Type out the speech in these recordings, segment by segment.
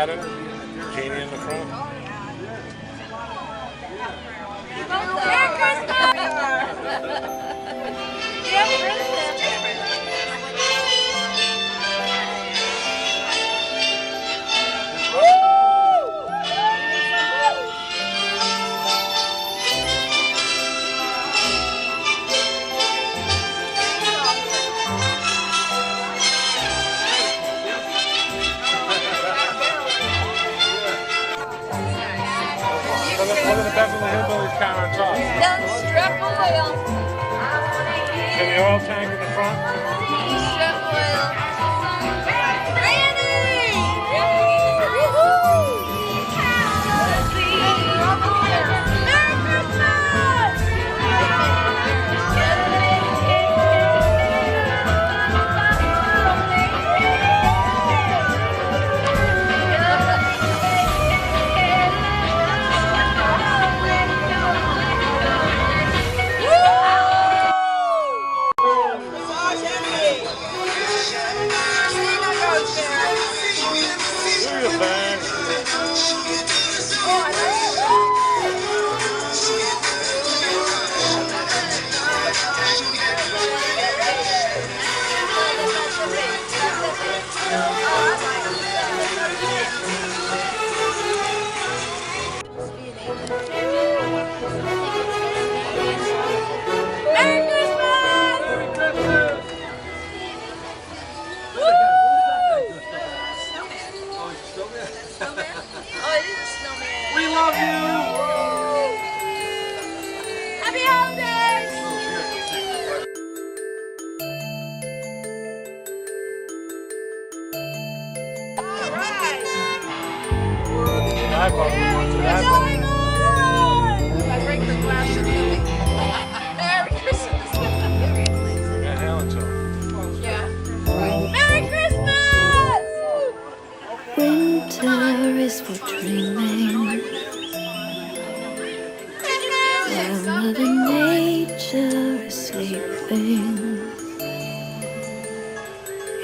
Aladdin, Genie in the front. Merry Look at the Beverly Hillbillies count on top. Don't strip oil. See the oil tank in the front? Strip oil. Randy! Merry Christmas! Do your thing. Merry Christmas! Oh, it is a snowman. We love you! Happy holidays! All right. Bye, Bob. What's going on? I break the glass or something. Merry Christmas. Yeah, Helen, too. Yeah. Merry Christmas! Winter is for dreaming, while Mother Nature is sleeping.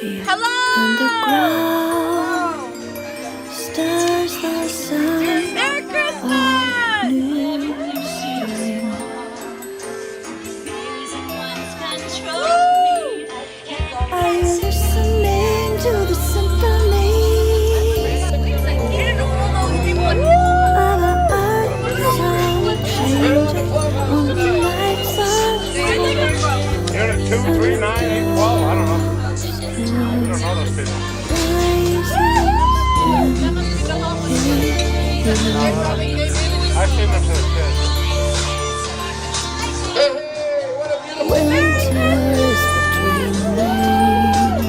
Here Hello! underground, stars the sun Merry of Christmas! new spring. Are you listening to the symphony Get all those people in of the earth sound changing on the lights of Unit 2, 3, 9, 8, 12. I don't know. We don't know those people. I've seen them since kids. Winter is for dreaming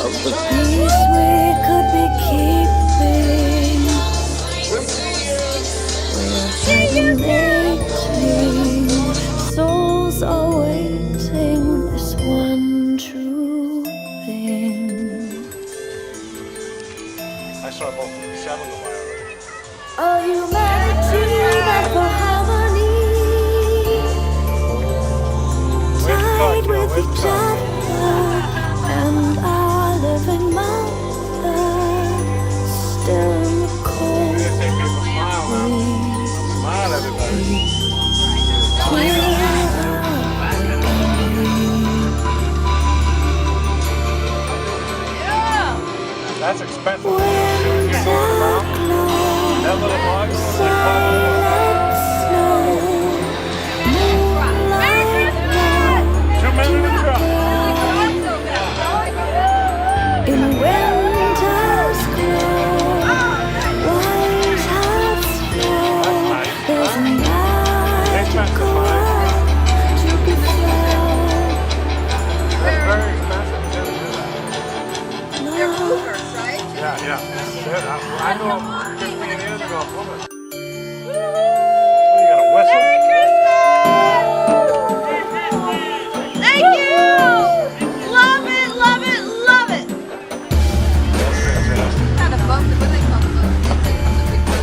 of the peace we could be keeping. We're hibernating, souls are waiting. This one true thing. I saw both 7 of them already. Oh, humanity that for harmony, tied with each other and our living mother, still in the cold. I'm gonna take people smile now. Smile, everybody. That's expensive. You're going around. That little box. Merry Christmas! 2 men in a truck. In winter's glow, wise hearts flow. There's a magical to be found. That's very expensive. They're movers, right? Yeah, yeah. I know 15 years ago. What do you got, a whistle? Merry Christmas! Thank you! Love it, love it, love it! Kind of bumped, what do they call it?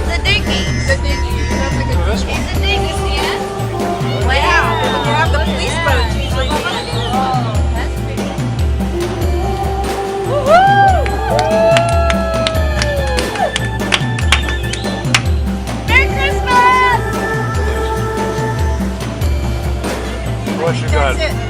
The dinghy. The dinghy. This one. The dinghy, yeah? Wow. When you have the police boats, usually. Oh, that's pretty. Woo-hoo! good. That's it.